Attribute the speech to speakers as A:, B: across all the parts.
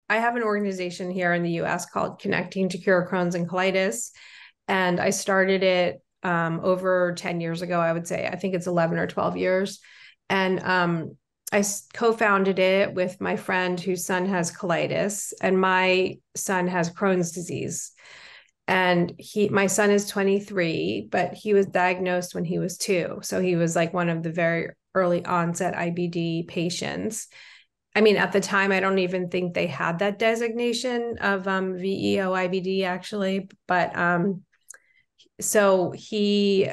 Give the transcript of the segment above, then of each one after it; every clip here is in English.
A: I have an organization here in the US called Connecting to Cure Crohn's and Colitis. And I started it over 10 years ago, I would say. I think it's 11 or 12 years. And I co-founded it with my friend whose son has colitis, and my son has Crohn's disease. And my son is 23, but he was diagnosed when he was 2. So he was like one of the very early onset IBD patients. I mean, at the time, I don't even think they had that designation of VEO IBD actually, but so he,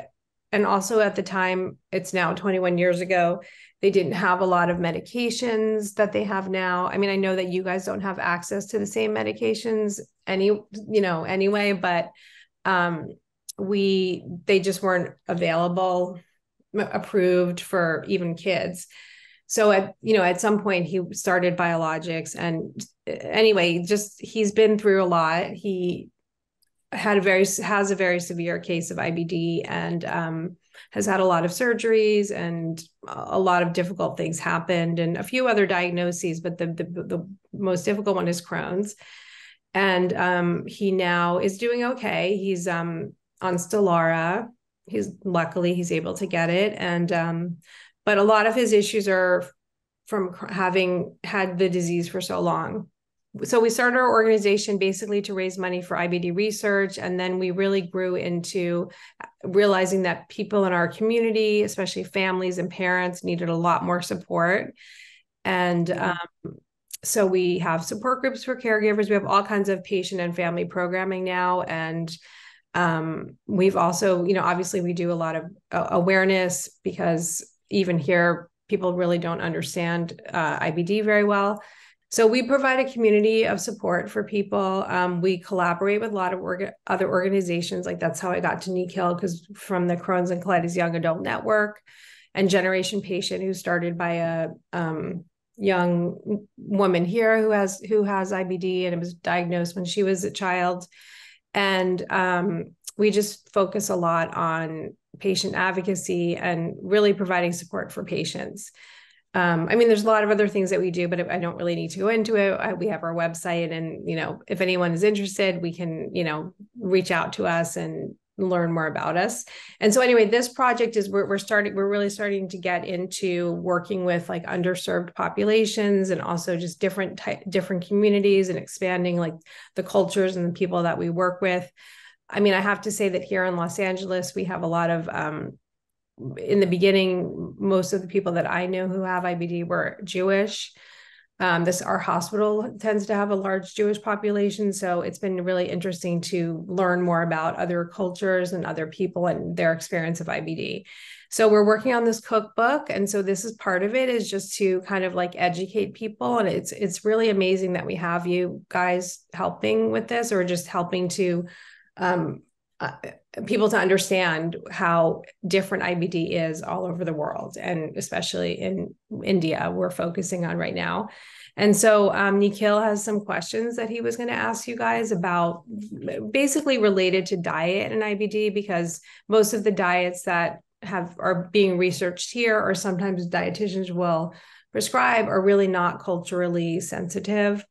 A: and also at the time, it's now 21 years ago, they didn't have a lot of medications that they have now. I mean, I know that you guys don't have access to the same medications anyway, but they just weren't available, approved for even kids. So at some point he started biologics, and anyway, just, he's been through a lot. He has a very severe case of IBD, and has had a lot of surgeries, and a lot of difficult things happened, and a few other diagnoses, but the most difficult one is Crohn's. And he now is doing okay. He's on Stelara. Luckily he's able to get it. And but a lot of his issues are from having had the disease for so long. So we started our organization basically to raise money for IBD research. And then we really grew into realizing that people in our community, especially families and parents, needed a lot more support. And so we have support groups for caregivers. We have all kinds of patient and family programming now. And we've also, obviously we do a lot of awareness, because even here, people really don't understand IBD very well. So we provide a community of support for people. We collaborate with a lot of other organizations. Like, that's how I got to Nikhil, because from the Crohn's and Colitis Young Adult Network and Generation Patient, who started by a young woman here who has IBD, and it was diagnosed when she was a child. And we just focus a lot on patient advocacy and really providing support for patients. I mean, there's a lot of other things that we do, but I don't really need to go into it. We have our website, and, if anyone is interested, we can, reach out to us and learn more about us. And so anyway, this project is we're really starting to get into working with like underserved populations, and also just different communities, and expanding like the cultures and the people that we work with. I mean, I have to say that here in Los Angeles, we have a lot of, in the beginning, most of the people that I know who have IBD were Jewish. Our hospital tends to have a large Jewish population. So it's been really interesting to learn more about other cultures and other people and their experience of IBD. So we're working on this cookbook. And so this is part of it, is just to kind of like educate people. And it's really amazing that we have you guys helping with this, or just helping to people to understand how different IBD is all over the world, and especially in India, we're focusing on right now. And so Nikhil has some questions that he was going to ask you guys about, basically related to diet and IBD, because most of the diets that are being researched here, or sometimes dietitians will prescribe, are really not culturally sensitive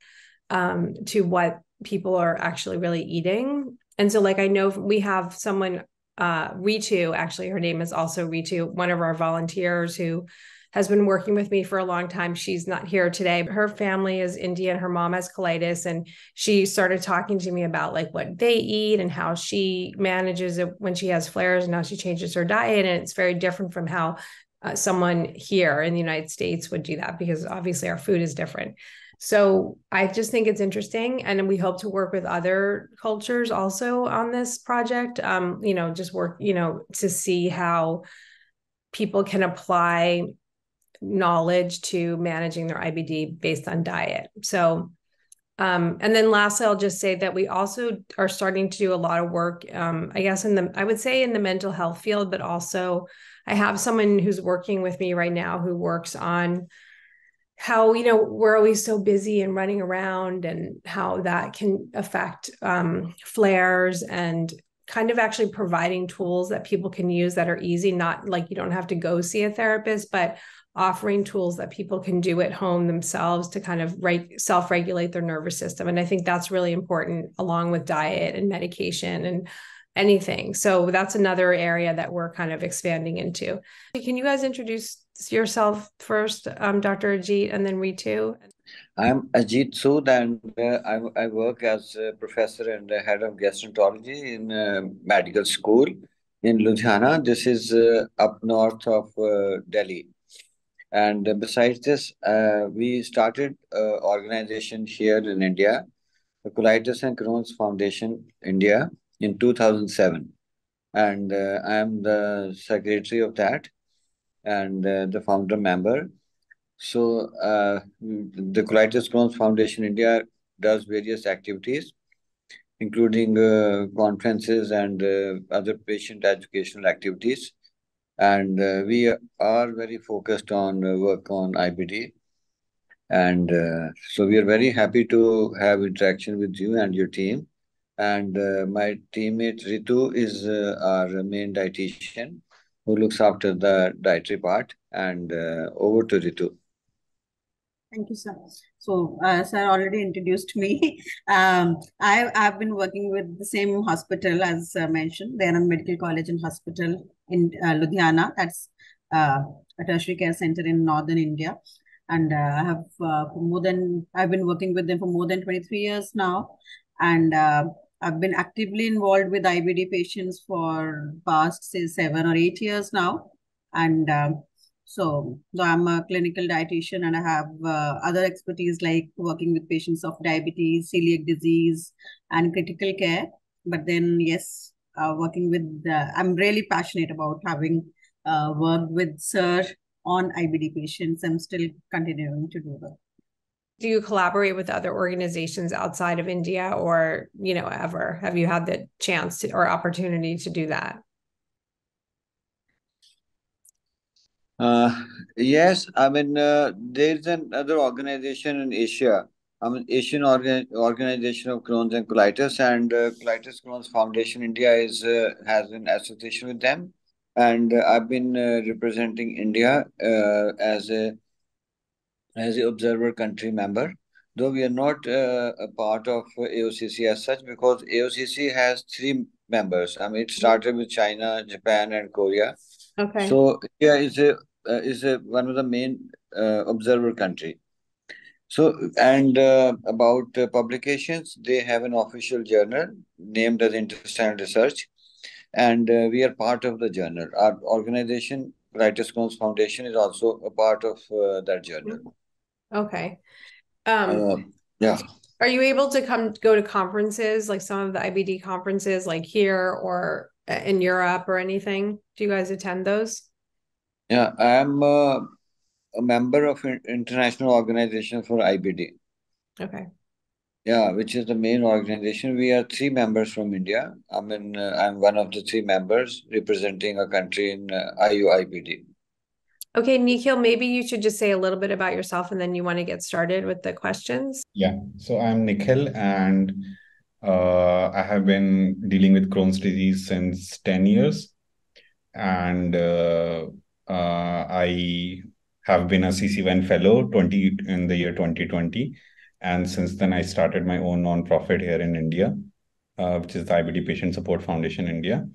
A: to what people are actually really eating. And so, like, I know we have someone, Ritu, actually, her name is also Ritu, one of our volunteers who has been working with me for a long time. She's not here today. Her family is Indian. Her mom has colitis, and she started talking to me about like what they eat and how she manages it when she has flares, and how she changes her diet. And it's very different from how someone here in the United States would do that, because obviously our food is different. So I just think it's interesting. And we hope to work with other cultures also on this project, just work, to see how people can apply knowledge to managing their IBD based on diet. So, and then lastly, I'll just say that we also are starting to do a lot of work, I guess, I would say in the mental health field, but also I have someone who's working with me right now who works on how, we're always so busy and running around, and how that can affect flares, and kind of actually providing tools that people can use that are easy, not like you don't have to go see a therapist, but offering tools that people can do at home themselves to kind of self-regulate their nervous system. And I think that's really important, along with diet and medication and anything. So that's another area that we're kind of expanding into. Can you guys introduce yourself first, Dr. Ajit, and then Ritu?
B: I'm Ajit Sood, and I work as a professor and the head of gastroenterology in medical school in Ludhiana. This is up north of Delhi. And besides this, we started organization here in India, the Colitis and Crohn's Foundation India, in 2007. And I am the secretary of that and the founder member. So, the Colitis Crohn's Foundation India does various activities, including conferences and other patient educational activities. And we are very focused on work on IBD. And so we are very happy to have interaction with you and your team. And my teammate Ritu is our main dietitian who looks after the dietary part. And over to Ritu.
C: Thank you, sir. So, sir already introduced me. I've been working with the same hospital as mentioned, Dayanand Medical College and Hospital in Ludhiana. That's a tertiary care center in northern India, and I have I've been working with them for more than 23 years now, and I've been actively involved with IBD patients for past say 7 or 8 years now, and so I'm a clinical dietitian and I have other expertise like working with patients of diabetes, celiac disease, and critical care. But then, yes, working with, I'm really passionate about having worked with Sir on IBD patients. I'm still continuing to do that.
A: Do you collaborate with other organizations outside of India, or, ever? Have you had the chance or opportunity to do that?
B: Yes, I mean, there's another organization in Asia. I mean, Organization of Crohn's and Colitis, and Colitis Crohn's Foundation India has an association with them, and I've been representing India as a observer country member. Though we are not a part of AOCC as such, because AOCC has three members. I mean, it started with China, Japan, and Korea.
A: Okay.
B: So India is one of the main observer country. So, and about publications, they have an official journal named as Intestinal Research, and we are part of the journal. Our organization, Colitis Crohn's Foundation, is also a part of that journal.
A: Okay.
B: Yeah.
A: Are you able to go to conferences, like some of the IBD conferences, like here or in Europe or anything? Do you guys attend those?
B: Yeah, I am a member of International Organization for IBD.
A: Okay.
B: Yeah, which is the main organization. We are three members from India. I mean, I'm one of the three members representing a country in IUIBD.
A: Okay, Nikhil, maybe you should just say a little bit about yourself and then you want to get started with the questions.
D: Yeah, so I'm Nikhil, and I have been dealing with Crohn's disease since 10 years. And I have been a CCFI fellow in the year 2020. And since then, I started my own nonprofit here in India, which is the IBD Patient Support Foundation India.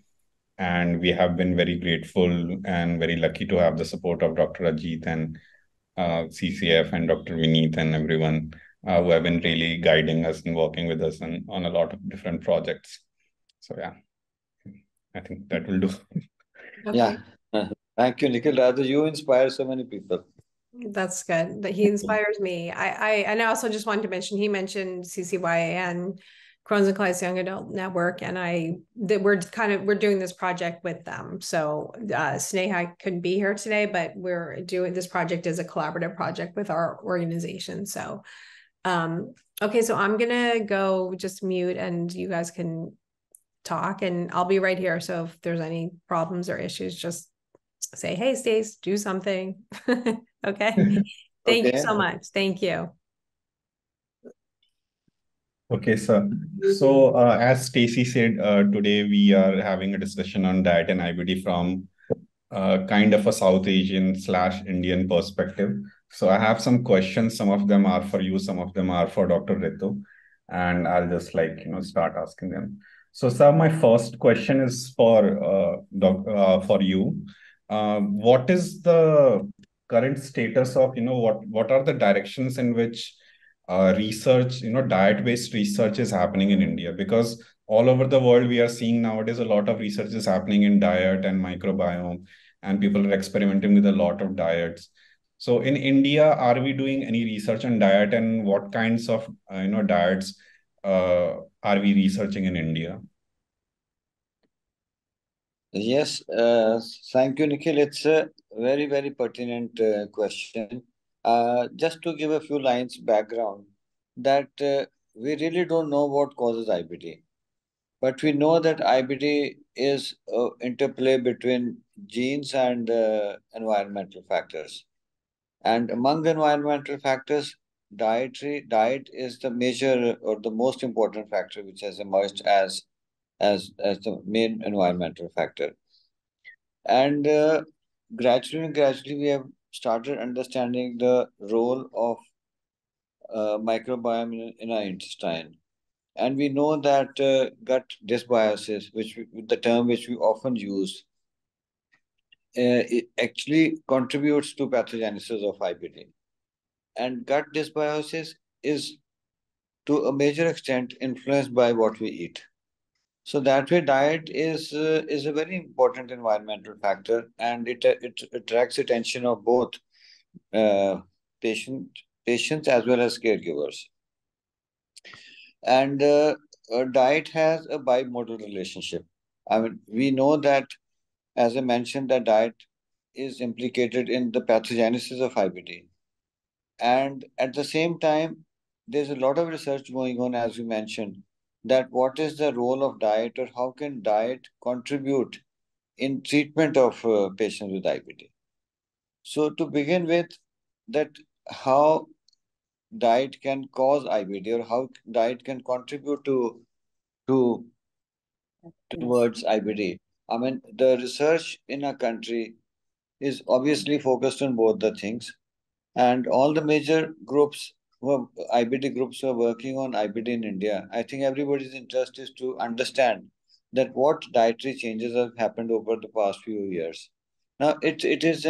D: And we have been very grateful and very lucky to have the support of Dr. Ajit and CCF and Dr. Vineet and everyone who have been really guiding us and working with us on a lot of different projects. So yeah, I think that will do.
A: Okay.
B: Yeah. Thank you, Nikhil. Rather, you inspire so many people.
A: That's good. That he inspires me. And I also just wanted to mention, he mentioned CCY and Crohn's and Colitis Young Adult Network, and we're doing this project with them. So Sneha couldn't be here today, but we're doing this project as a collaborative project with our organization. So okay, so I'm gonna go just mute and you guys can talk, and I'll be right here. So if there's any problems or issues, just say, hey, Stace, do something. Okay. Thank you so much. Thank you.
D: Okay, so as Stacy said, today we are having a discussion on diet and IBD from kind of a South Asian / Indian perspective. So I have some questions. Some of them are for you, some of them are for Dr. Ritu, and I'll just start asking them. So, sir, my first question is for you. What is the current status of what are the directions in which research, diet-based research is happening in India? Because all over the world, we are seeing nowadays a lot of research is happening in diet and microbiome, and people are experimenting with a lot of diets. So in India, are we doing any research on diet, and what kinds of diets are we researching in India?
B: Yes, thank you, Nikhil. It's a very, very pertinent question. Just to give a few lines background, that we really don't know what causes IBD. But we know that IBD is interplay between genes and environmental factors. And among the environmental factors, diet is the major or the most important factor which has emerged as the main environmental factor. And gradually we have started understanding the role of microbiome in our intestine. And we know that gut dysbiosis, the term which we often use, it actually contributes to pathogenesis of IBD. And gut dysbiosis is to a major extent influenced by what we eat. So that way, diet is a very important environmental factor, and it attracts attention of both uh, patients as well as caregivers. And diet has a bimodal relationship. I mean, we know that, as I mentioned, that diet is implicated in the pathogenesis of IBD. And at the same time, there's a lot of research going on, as you mentioned, that what is the role of diet or how can diet contribute in treatment of patients with IBD. So to begin with, that how diet can cause IBD or how diet can contribute to towards IBD. I mean, the research in our country is obviously focused on both the things, and all the major groups who are IBD groups who are working on IBD in India. I think everybody's interest is to understand that what dietary changes have happened over the past few years. Now, it is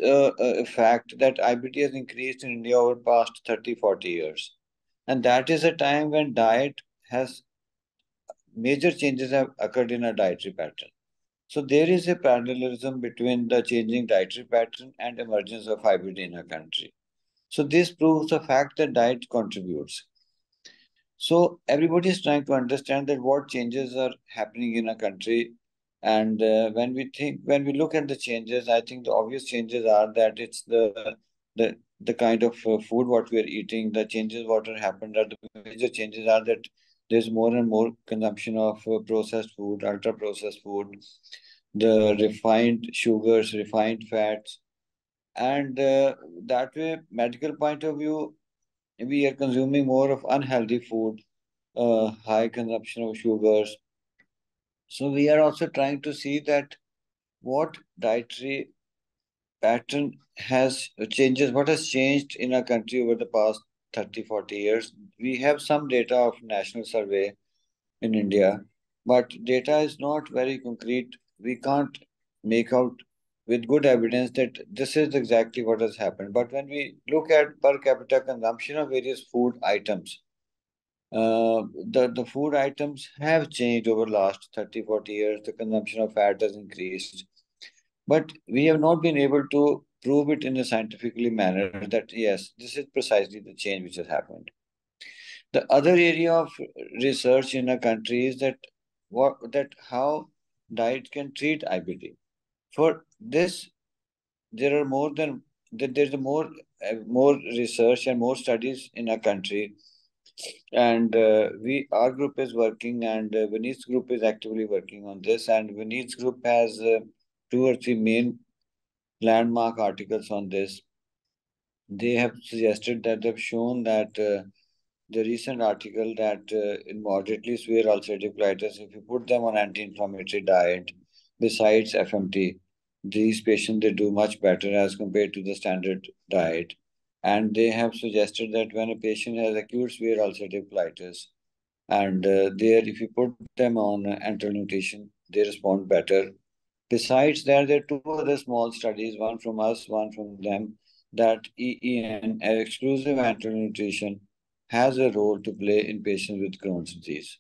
B: a fact that IBD has increased in India over the past 30-40 years. And that is a time when diet has major changes have occurred in our dietary pattern. So there is a parallelism between the changing dietary pattern and emergence of IBD in our country. So this proves the fact that diet contributes. So everybody is trying to understand that what changes are happening in our country. And when we look at the changes, I think the obvious changes are that it's the kind of food what we are eating, the changes what are happened are the major changes are that there's more and more consumption of processed food, ultra processed food, the refined sugars, refined fats, and that way, medical point of view, we are consuming more of unhealthy food, high consumption of sugars. So we are also trying to see that what dietary pattern has changes, what has changed in our country over the past 30-40 years. We have some data of national survey in India, but data is not very concrete. We can't make out with good evidence that this is exactly what has happened. But when we look at per capita consumption of various food items, the food items have changed over the last 30-40 years. The consumption of fat has increased. But we have not been able to prove it in a scientifically manner that, yes, this is precisely the change which has happened. The other area of research in our country is that how diet can treat IBD. For this, there are there's more research and more studies in our country, and our group is working, and Vineet's group is actively working on this, and Vineet's group has 2 or 3 main landmark articles on this. They have suggested that they've shown that the recent article that in moderately severe ulcerative colitis, if you put them on anti-inflammatory diet besides FMT, these patients, they do much better as compared to the standard diet. And they have suggested that when a patient has acute severe ulcerative colitis, and there, if you put them on enteral nutrition, they respond better. Besides that, there are two other small studies, one from us, one from them, that EEN, exclusive enteral nutrition, has a role to play in patients with Crohn's disease.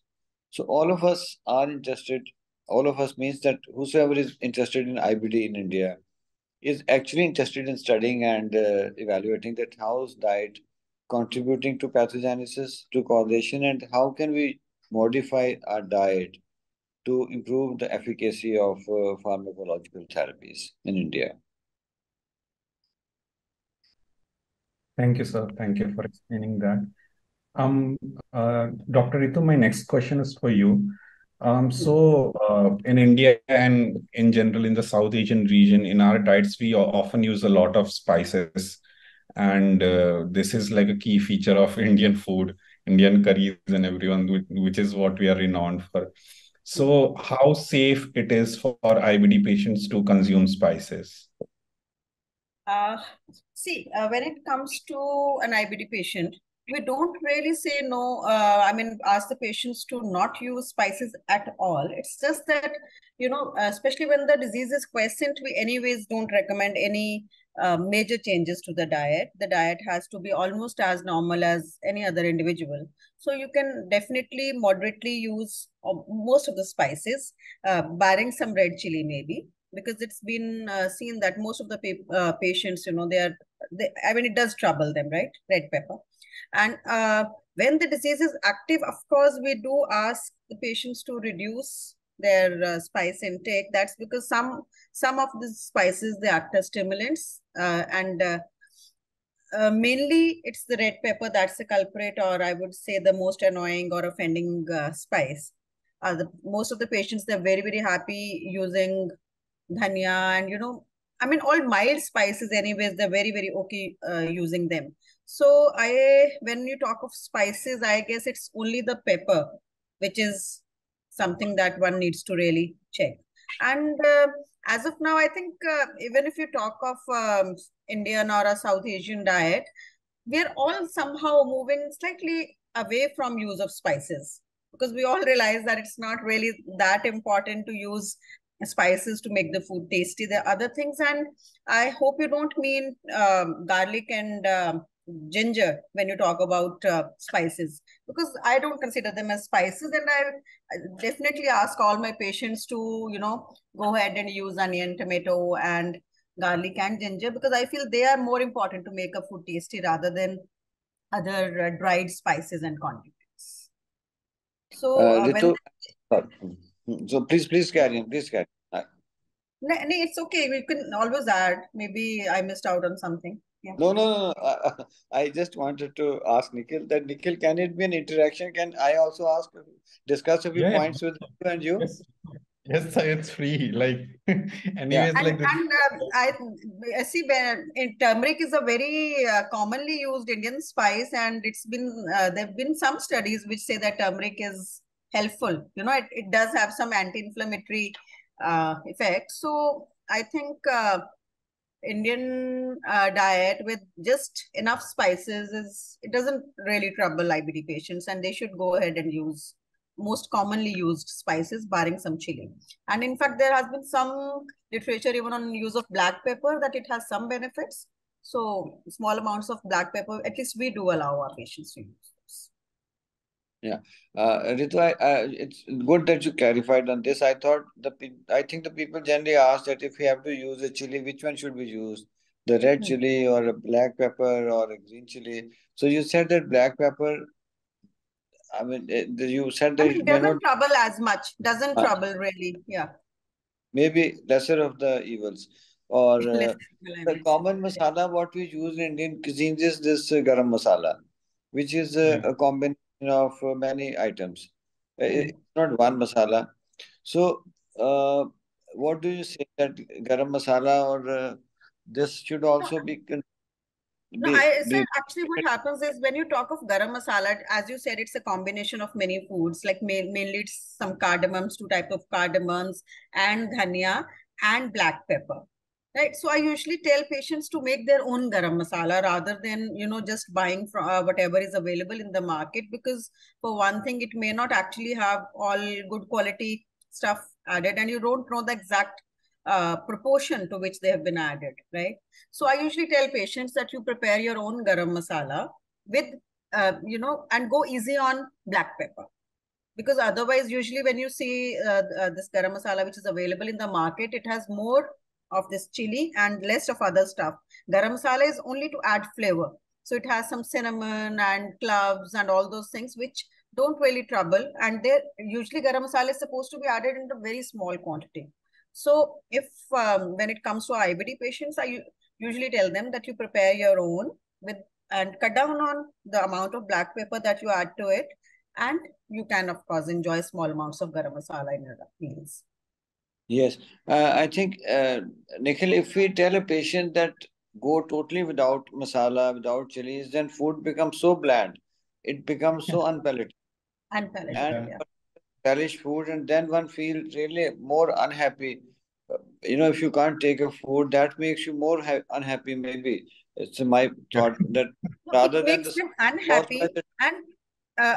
B: So all of us are interested, all of us means that whosoever is interested in IBD in India is actually interested in studying and evaluating that how is diet contributing to pathogenesis, to causation, and how can we modify our diet to improve the efficacy of pharmacological therapies in India.
D: Thank you, sir. Thank you for explaining that. Dr. Ritu, my next question is for you. In India and in general in the South Asian region, in our diets, we often use a lot of spices. And this is like a key feature of Indian food, Indian curries and everyone, which is what we are renowned for. So how safe it is for IBD patients to consume spices?
C: When it comes to an IBD patient, we don't really say no, ask the patients to not use spices at all. It's just that, especially when the disease is quiescent, we anyways don't recommend any major changes to the diet. The diet has to be almost as normal as any other individual. So you can definitely moderately use most of the spices, barring some red chili maybe, because it's been seen that most of the patients, it does trouble them, right? Red pepper. And when the disease is active, of course, we do ask the patients to reduce their spice intake. That's because some of the spices, they act as stimulants, mainly it's the red pepper that's the culprit, or I would say the most annoying or offending spice. Most of the patients, they're very, very happy using dhania and all mild spices anyways, they're very, very okay using them. So when you talk of spices, I guess it's only the pepper which is something that one needs to really check. And as of now, I think even if you talk of Indian or a South Asian diet, we're all somehow moving slightly away from use of spices, because we all realize that it's not really that important to use spices to make the food tasty. There are other things, and I hope you don't mean garlic and ginger when you talk about spices, because I don't consider them as spices, and I definitely ask all my patients to go ahead and use onion, tomato, and garlic and ginger, because I feel they are more important to make a food tasty rather than other dried spices and condiments. So
B: Ritu, so please carry on. Please carry on.
C: No, it's okay. We can always add. Maybe I missed out on something. Yeah.
B: No. I just wanted to ask Nikhil that, Nikhil, can it be an interaction? Can I also discuss a few points with you and you?
D: Yes, sir, it's free.
B: Yeah.
C: I see turmeric is a very commonly used Indian spice, and it's been there have been some studies which say that turmeric is helpful. It does have some anti-inflammatory effect. So I think Indian diet with just enough spices it doesn't really trouble IBD patients, and they should go ahead and use most commonly used spices, barring some chili. And in fact, there has been some literature even on use of black pepper, that it has some benefits. So small amounts of black pepper, at least we do allow our patients to use this.
B: Yeah, Ritu, it's good that you clarified on this. I think the people generally ask that if we have to use a chili, which one should we use? The red chili or a black pepper or a green chili? So you said that black pepper, you said that it may not
C: trouble as much. Doesn't trouble really. Yeah.
B: Maybe lesser of the evils. Or the common masala what we use in Indian cuisine is this garam masala, which is a combination of many items. It's not one masala. So, what do you say that garam masala or this should also be
C: No, I said actually what happens is when you talk of garam masala, as you said, it's a combination of many foods, like mainly it's some cardamoms, two types of cardamoms and dhania. and black pepper. Right. So I usually tell patients to make their own garam masala rather than, just buying from whatever is available in the market, because for one thing, it may not actually have all good quality stuff added, and you don't know the exact proportion to which they have been added, right? So I usually tell patients that you prepare your own garam masala with, and go easy on black pepper. Because otherwise, usually when you see this garam masala which is available in the market, it has more of this chili and less of other stuff. Garam masala is only to add flavor. So it has some cinnamon and cloves and all those things which don't really trouble. And they usually garam masala is supposed to be added in a very small quantity. So if when it comes to IBD patients, I usually tell them that you prepare your own with and cut down on the amount of black pepper that you add to it. And you can, of course, enjoy small amounts of garam masala in your meals.
B: Yes, I think, Nikhil, if we tell a patient that go totally without masala, without chilies, then food becomes so bland. It becomes so unpalatable.
C: Unpalatable,
B: And
C: yeah.
B: relish food, and then one feels really more unhappy. If you can't take a food, that makes you more unhappy, maybe. It's my thought that
C: It
B: rather than
C: makes
B: the
C: them unhappy, and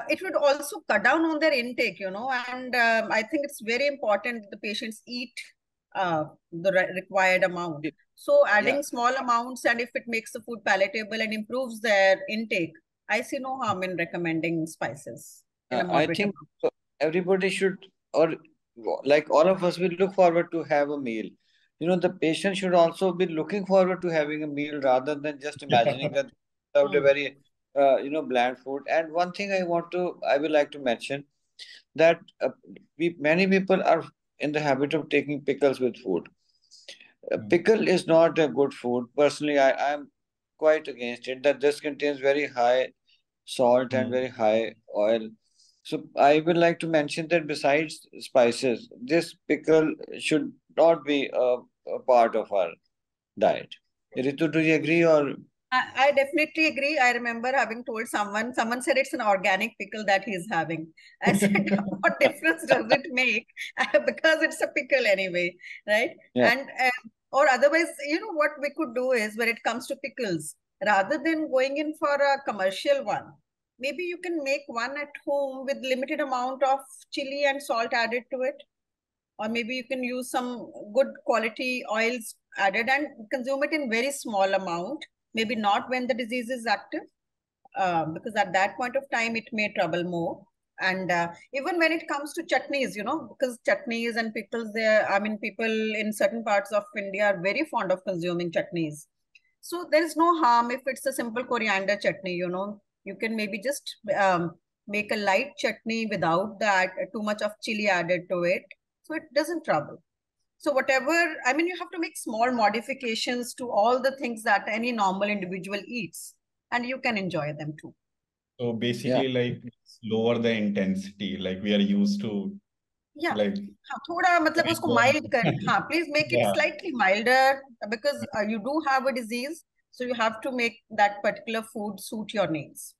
C: it would also cut down on their intake, and I think it's very important that the patients eat the required amount. So
B: yeah,
C: adding small amounts, and if it makes the food palatable and improves their intake, I see no harm in recommending spices in a
B: I
C: moderate
B: think
C: amount.
B: everybody should, or like all of us, will look forward to have a meal. The patient should also be looking forward to having a meal rather than just imagining that they served a very, bland food. And one thing I would like to mention that many people are in the habit of taking pickles with food. Pickle is not a good food. Personally, I am quite against it, that this contains very high salt and very high oil. So I would like to mention that besides spices, this pickle should not be a part of our diet. Ritu, do you agree, or?
C: I definitely agree. I remember having told someone said it's an organic pickle that he's having. I said, what difference does it make? Because it's a pickle anyway, right?
B: Yeah.
C: And or otherwise, what we could do is when it comes to pickles, rather than going in for a commercial one, maybe you can make one at home with limited amount of chili and salt added to it. Or maybe you can use some good quality oils added and consume it in very small amount, maybe not when the disease is active, because at that point of time it may trouble more. And even when it comes to chutneys, because chutneys and pickles, people in certain parts of India are very fond of consuming chutneys. So there is no harm if it's a simple coriander chutney. You can maybe just make a light chutney without that too much of chili added to it, so it doesn't trouble. So whatever, you have to make small modifications to all the things that any normal individual eats, and you can enjoy them too.
D: So basically, like lower the intensity, like we are used to,
C: Yeah.
D: like
C: थोड़ा मतलब उसको mild कर, please make it
D: yeah,
C: slightly milder, because you do have a disease, so you have to make that particular food suit your needs.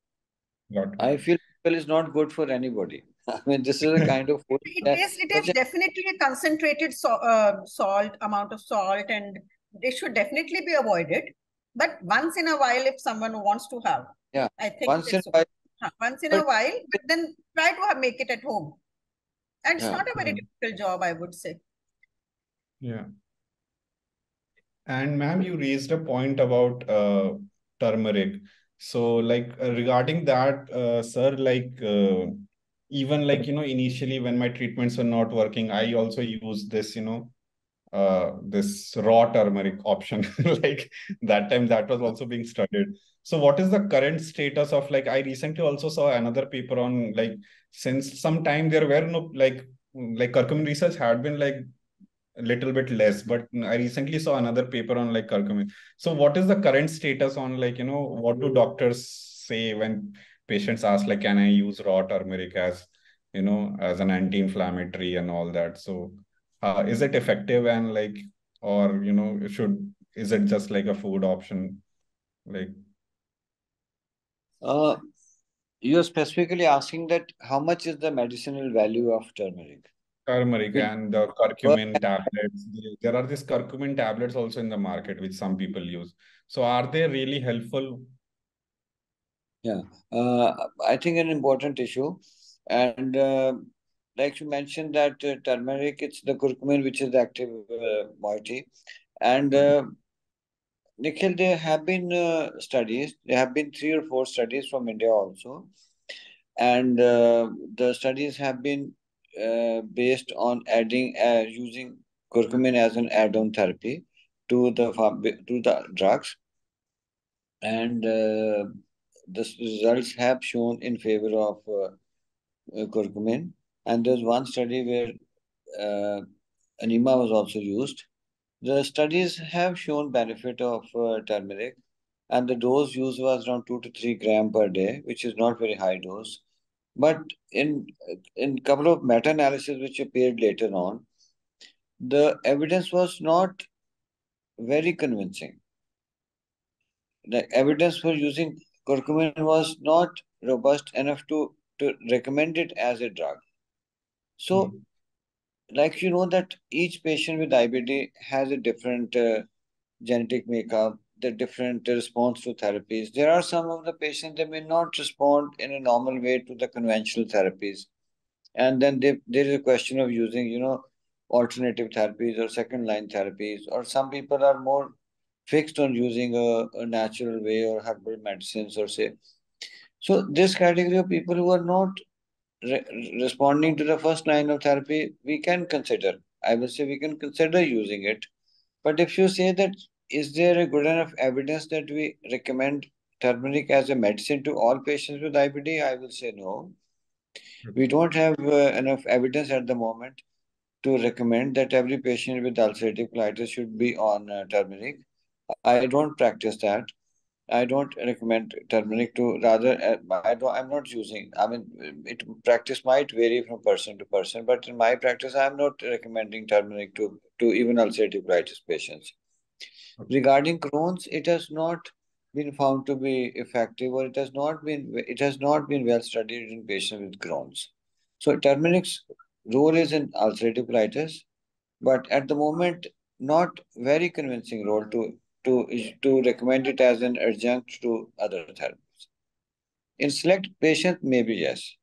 B: I feel pickle is not good for anybody. This is a kind of food
C: It is definitely a concentrated amount of salt, and it should definitely be avoided. But once in a while, if someone wants to have,
B: yeah,
C: I think
B: once in
C: it's
B: a while.
C: once in a
B: But
C: while, but then try to make it at home. And it's
B: yeah,
C: not a very difficult job, I would say.
D: yeah. And ma'am, you raised a point about turmeric. So like regarding that, sir, like even like, initially when my treatments were not working, I also used this, this raw turmeric option. Like that time that was also being studied. So what is the current status of, like, I recently also saw another paper on, like, since some time there were no like curcumin research had been like a little bit less, but I recently saw another paper on like curcumin. So what is the current status on, like, what do doctors say when patients ask, like, can I use raw turmeric as, as an anti-inflammatory and all that? So is it effective, and like, or, is it just like a food option? Like,
B: you're specifically asking that how much is the medicinal value of turmeric?
D: Turmeric
B: which
D: and the
B: work.
D: curcumin tablets. There are these curcumin tablets also in the market, which some people use. So are they really helpful?
B: Yeah, I think an important issue, and like you mentioned that turmeric, it's the curcumin which is the active moiety, and Nikhil, there have been studies. There have been 3 or 4 studies from India also, and the studies have been based on adding using curcumin as an add-on therapy to the drugs, and the results have shown in favor of curcumin. And there's one study where enema was also used. The studies have shown benefit of turmeric, and the dose used was around 2 to 3 grams per day, which is not very high dose. But in couple of meta-analysis which appeared later on, the evidence was not very convincing. The evidence for using curcumin was not robust enough to recommend it as a drug. So, like that each patient with IBD has a different genetic makeup, the different response to therapies. There are some of the patients that may not respond in a normal way to the conventional therapies. And then there is a question of using, alternative therapies or second line therapies, or some people are more fixed on using a natural way or herbal medicines or say. So this category of people who are not responding to the first line of therapy, we can consider. I will say we can consider using it. But if you say that, is there a good enough evidence that we recommend turmeric as a medicine to all patients with IBD? I will say no. We don't have enough evidence at the moment to recommend that every patient with ulcerative colitis should be on turmeric. I don't practice that. I don't recommend turmeric to rather. I'm not using. I mean, it practice might vary from person to person, but in my practice, I'm not recommending turmeric to even ulcerative colitis patients. Regarding Crohn's, it has not been found to be effective, or it has not been well studied in patients with Crohn's. So turmeric's role is in ulcerative colitis, but at the moment, not very convincing role to recommend it as an adjunct to other therapies. In select patients, maybe yes.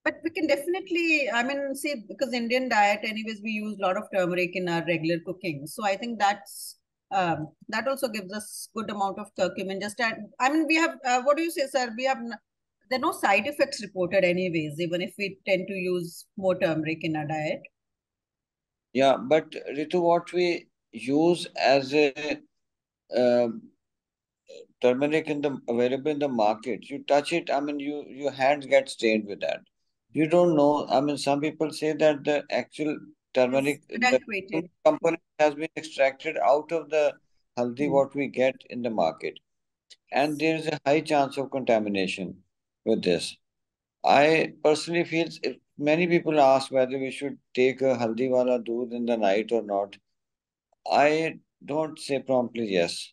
C: But we can definitely, I mean, see, because Indian diet, anyways, we use a lot of turmeric in our regular cooking. So I think that also gives us good amount of curcumin. I mean, we have, what do you say, sir? There are no side effects reported anyways, even if we tend to use more turmeric in our diet.
B: Yeah, but Ritu, what we use as a turmeric available in the market, you touch it, I mean, your hands get stained with that. You don't know. I mean, some people say that the actual turmeric, the
C: Adulterated.
B: component has been extracted out of the haldi what we get in the market, and there is a high chance of contamination with this. I personally feel if many people ask whether we should take a haldi wala doodh in the night or not, I don't say promptly yes.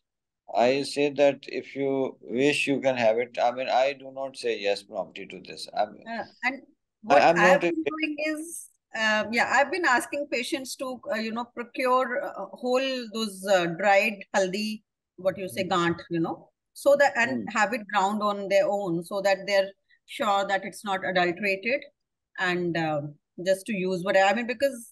B: I say that if you wish, you can have it. I mean, I do not say yes promptly to this.
C: And what
B: I'm
C: I've
B: not.
C: been doing is, I've been asking patients to, procure whole those dried haldi, what you say, gant, so that and have it ground on their own, so that they're sure that it's not adulterated, and just to use what I mean, because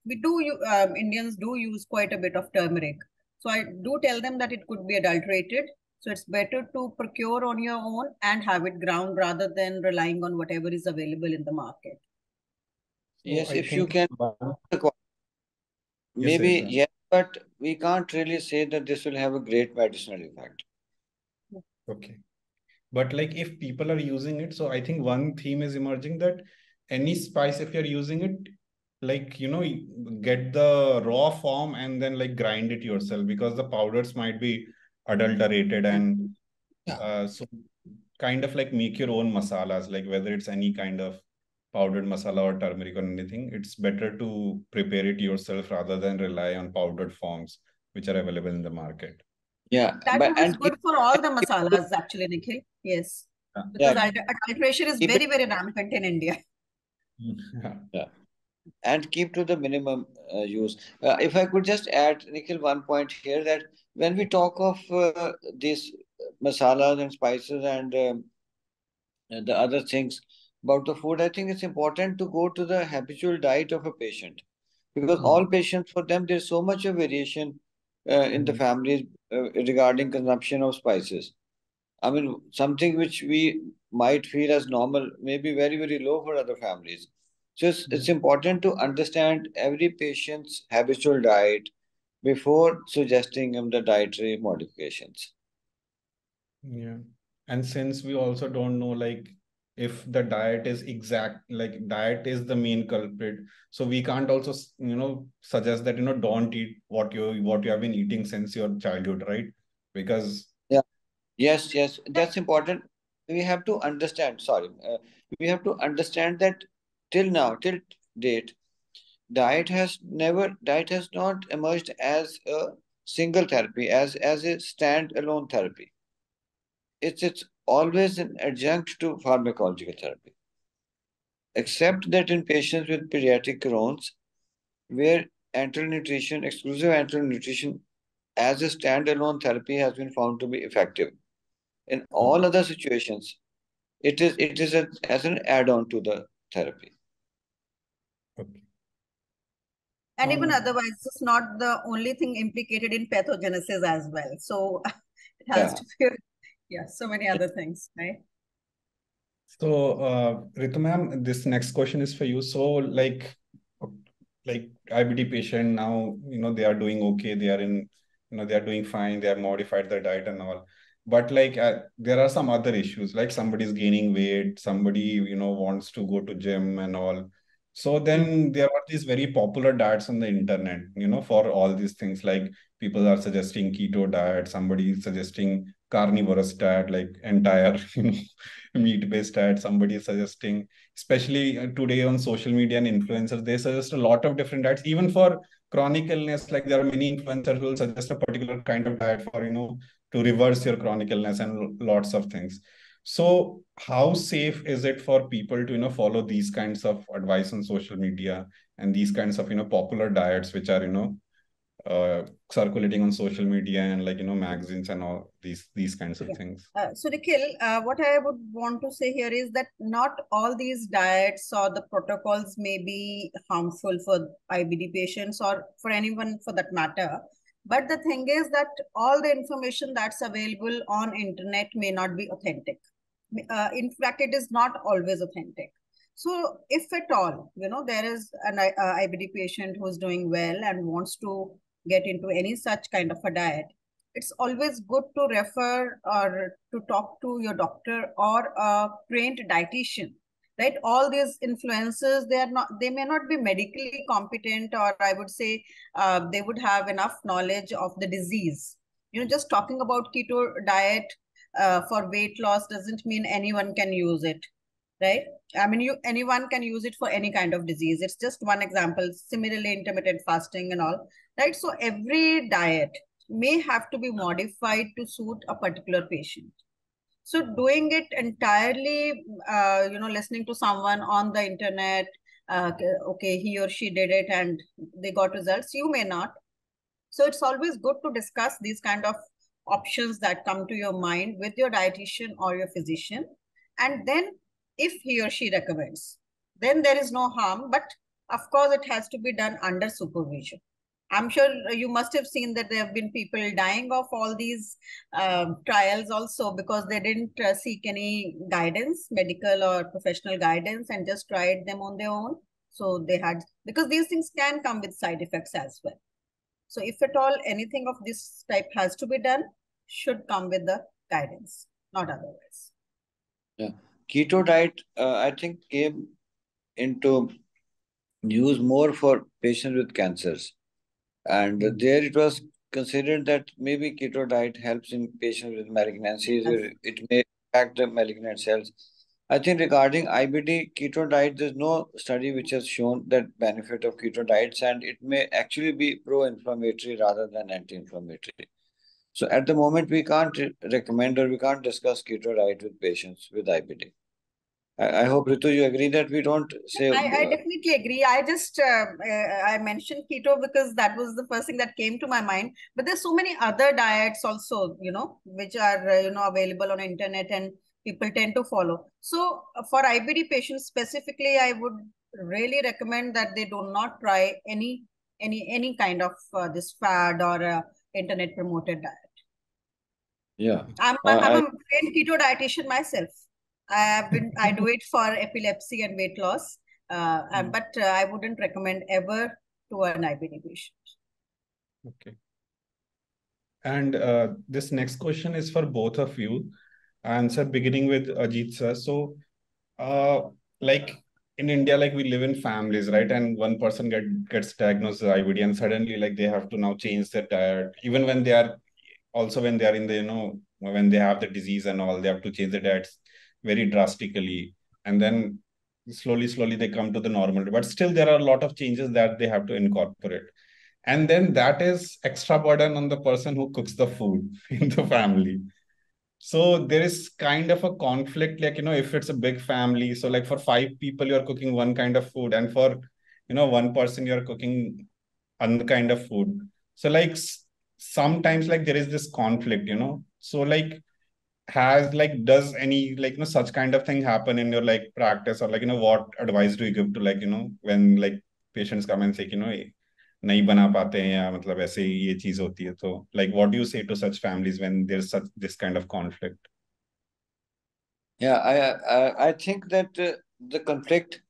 C: Indians do use quite a bit of turmeric. So I do tell them that it could be adulterated. So it's better to procure on your own and have it ground rather than relying on whatever is available in the market.
B: Yes,
D: I
B: if you
D: think
B: can, maybe
D: Yes,
B: yes, but we can't really say that this will have a great medicinal effect.
D: okay. But like if people are using it, so I think one theme is emerging that any spice, if you're using it, like, get the raw form and then like grind it yourself, because the powders might be adulterated, and so kind of like make your own masalas, like whether it's any kind of powdered masala or turmeric or anything, it's better to prepare it yourself rather than rely on powdered forms which are available in the market.
B: Yeah,
C: That
B: but
C: is good for all the masalas, actually, Nikhil. Yes. Because adulteration is very, very rampant in India.
B: Yeah. And keep to the minimum use. If I could just add, Nikhil, one point here, that when we talk of these masalas and spices and the other things about the food, I think it's important to go to the habitual diet of a patient, because all patients, for them, there's so much of variation in the families regarding consumption of spices. I mean, something which we might feel as normal may be very, very low for other families. So it's important to understand every patient's habitual diet before suggesting him the dietary modifications.
D: Yeah. And since we also don't know, like, if the diet is diet is the main culprit, so we can't also, suggest that, don't eat what you have been eating since your childhood, right? Because
B: Yeah. Yes, yes, that's important. We have to understand, sorry, we have to understand that till now, till date, diet has not emerged as a single therapy, as a standalone therapy. It's always an adjunct to pharmacological therapy, except that in patients with pediatric Crohn's, where enteral nutrition, exclusive enteral nutrition as a standalone therapy has been found to be effective. In all other situations, it is as an add-on to the therapy.
D: okay.
C: And even otherwise, it's not the only thing implicated in pathogenesis as well. So it has
B: Yeah.
C: to be, yeah, so many other things, right?
D: So, Ritu ma'am, this next question is for you. So, like IBD patient now, they are doing okay. They are they are doing fine. They have modified their diet and all. But like, there are some other issues, like somebody's gaining weight, somebody, wants to go to gym and all. So then there are these very popular diets on the internet, for all these things. Like people are suggesting keto diet, somebody is suggesting carnivorous diet, like entire, meat-based diet. Somebody is suggesting, especially today on social media and influencers, they suggest a lot of different diets, even for chronic illness. Like there are many influencers who will suggest a particular kind of diet for, to reverse your chronic illness and lots of things. So how safe is it for people to, follow these kinds of advice on social media and these kinds of, popular diets, which are, circulating on social media and like, magazines and all these kinds of things?
C: So Nikhil, what I would want to say here is that not all these diets or the protocols may be harmful for IBD patients or for anyone for that matter. But the thing is that all the information that's available on internet may not be authentic. In fact, it is not always authentic. So if at all, there is an IBD patient who's doing well and wants to get into any such kind of a diet, it's always good to refer or to talk to your doctor or a trained dietitian, right? All these influencers, they may not be medically competent, or I would say they would have enough knowledge of the disease. Just talking about keto diet for weight loss doesn't mean anyone can use it, right? I mean, anyone can use it for any kind of disease. It's just one example. Similarly, intermittent fasting and all, right? So every diet may have to be modified to suit a particular patient. So doing it entirely, listening to someone on the internet, okay, he or she did it and they got results, you may not. So it's always good to discuss these kind of options that come to your mind with your dietitian or your physician. And then if he or she recommends, then there is no harm. But of course, it has to be done under supervision. I'm sure you must have seen that there have been people dying of all these trials also because they didn't seek any guidance, medical or professional guidance, and just tried them on their own. So they had, because these things can come with side effects as well. So if at all anything of this type has to be done, should come with the guidance, not otherwise.
B: Yeah. Keto diet, I think, came into use more for patients with cancers. And there it was considered that maybe keto diet helps in patients with malignancies, or it may impact the malignant cells. I think regarding IBD keto diet, there's no study which has shown that benefit of keto diets, and it may actually be pro-inflammatory rather than anti-inflammatory. So at the moment, we can't recommend or we can't discuss keto diet with patients with IBD. I hope, Ritu, you agree that we don't say.
C: I definitely agree. I just I mentioned keto because that was the first thing that came to my mind. But there's so many other diets also, which are available on internet and people tend to follow. So for IBD patients specifically, I would really recommend that they do not try any kind of this fad or internet promoted diet.
B: Yeah.
C: I'm a trained keto dietitian myself. I do it for epilepsy and weight loss, but I wouldn't recommend ever to an IBD patient.
D: Okay. And this next question is for both of you. Answer beginning with Ajit sir. So, like in India, like we live in families, right? And one person gets diagnosed with IBD, and suddenly, like they have to now change their diet, even when they are also when they are in the when they have the disease and all, they have to change the diets very drastically, and then slowly they come to the normal. But still, there are a lot of changes that they have to incorporate. And then that is extra burden on the person who cooks the food in the family. So there is kind of a conflict, like, if it's a big family, so like for 5 people, you're cooking one kind of food, and for, one person, you're cooking another kind of food. So like sometimes like there is this conflict, so like does any such kind of thing happen in your like practice, or like, what advice do you give to like, when like patients come and say, नहीं बना पाते हैं या मतलब ऐसे ही ये चीज होती है तो like what do you say to such families when there's such this kind of conflict?
B: Yeah, I think that the conflict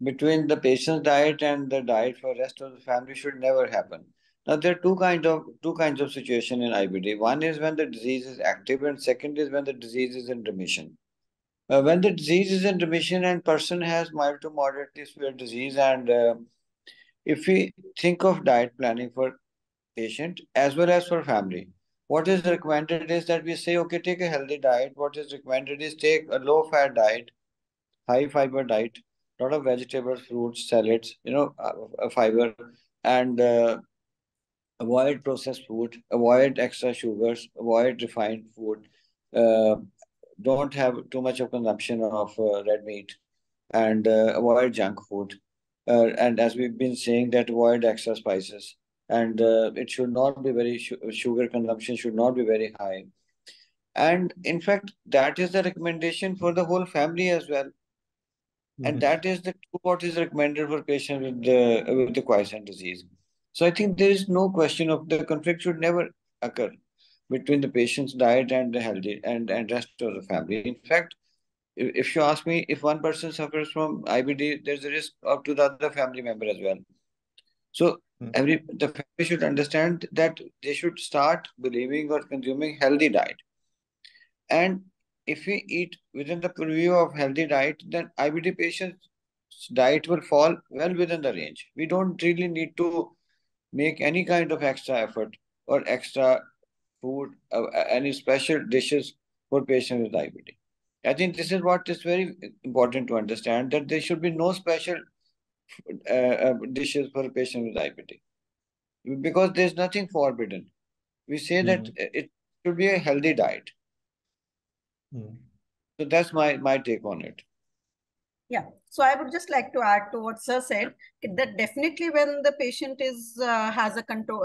B: between the patient's diet and the diet for rest of the family should never happen. Now there are two kinds of situation in IBD. One is when the disease is active, and second is when the disease is in remission. When the disease is in remission and person has mild to moderately severe disease, and if we think of diet planning for patient as well as for family, what is recommended is that we say, okay, take a healthy diet. What is recommended is take a low fat diet, high fiber diet, lot of vegetables, fruits, salads, fiber, and avoid processed food, avoid extra sugars, avoid refined food. Uh, don't have too much of consumption of red meat, and avoid junk food. And as we've been saying, that avoid extra spices, and it should not be very sugar consumption should not be very high. And in fact, that is the recommendation for the whole family as well. And that is what is recommended for patients with the quiescent disease. So I think there is no question of the conflict should never occur between the patient's diet and the healthy and rest of the family. In fact, if you ask me, if one person suffers from IBD, there's a risk of to the other family member as well. So the family should understand that they should start believing or consuming healthy diet. And if we eat within the purview of healthy diet, then IBD patients' diet will fall well within the range. We don't really need to make any kind of extra effort or extra food, any special dishes for patients with IBD. I think this is what is very important to understand, that there should be no special dishes for patients with IBD, because there's nothing forbidden. We say that it should be a healthy diet. So that's my take on it.
C: Yeah. So I would just like to add to what Sir said, that definitely when the patient has a control,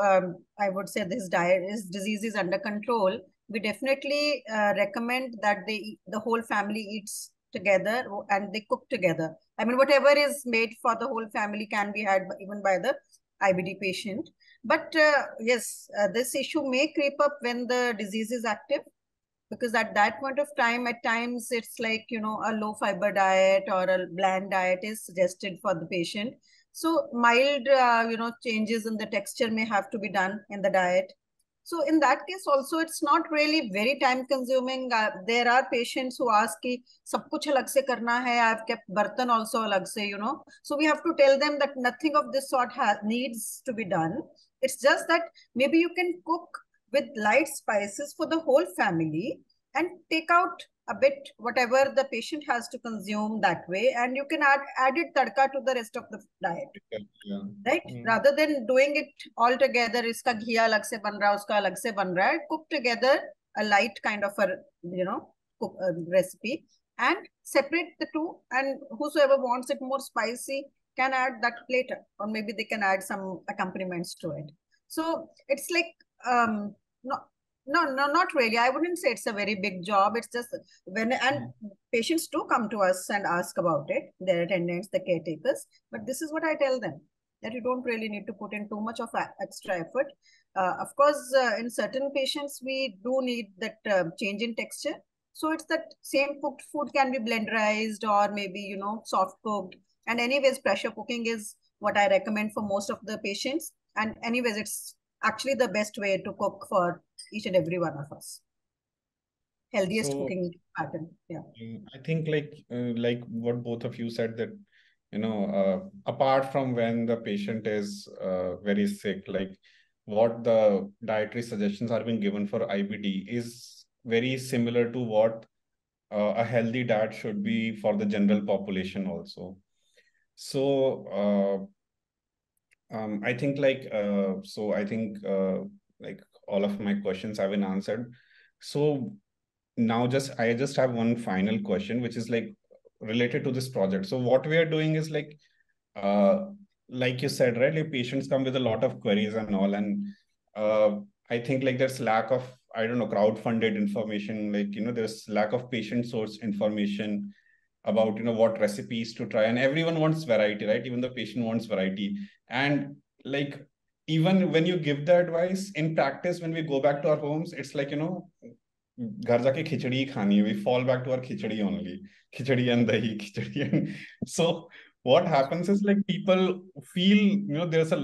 C: I would say his disease is under control, we definitely recommend that the whole family eats together and they cook together. I mean, whatever is made for the whole family can be had even by the IBD patient. But yes, this issue may creep up when the disease is active, because at that point of time, at times it's like, a low fiber diet or a bland diet is suggested for the patient. So mild, changes in the texture may have to be done in the diet. So in that case also, it's not really very time consuming. There are patients who ask ki sab kuch alag se karna hai, I've kept bartan also alag se, So we have to tell them that nothing of this sort needs to be done. It's just that maybe you can cook with light spices for the whole family and take out a bit whatever the patient has to consume that way, and you can add it tadka to the rest of the diet.
D: Yeah.
C: Right? Rather than doing it all together, iska ghee alag se ban raha, uska alag se ban raha, cook together a light kind of a, recipe. and separate the two, and whosoever wants it more spicy can add that later, or maybe they can add some accompaniments to it. So it's like, no, not really. I wouldn't say it's a very big job. It's just and patients do come to us and ask about it, their attendants, the caretakers. But this is what I tell them, that you don't really need to put in too much of extra effort. Of course, in certain patients, we do need that change in texture. So it's that same cooked food can be blenderized or maybe, soft cooked. And anyways, pressure cooking is what I recommend for most of the patients. And anyways, it's actually the best way to cook for each and every one of us. Healthiest cooking pattern. Yeah.
D: I think like what both of you said, that apart from when the patient is very sick, like what the dietary suggestions are being given for IBD is very similar to what a healthy diet should be for the general population also. So I think like all of my questions have been answered. So now I just have one final question, which is like related to this project. So what we are doing is like you said, right? Like patients come with a lot of queries and all, and I think like there's lack of, I don't know, crowd-funded information. Like there's lack of patient-sourced information about what recipes to try, and everyone wants variety, right? Even the patient wants variety, and like even when you give the advice in practice, when we go back to our homes, it's like घर जाके खिचड़ी खानी, we fall back to our khichdi only, khichdi and dahi, khichdi and so what happens is like people feel there's a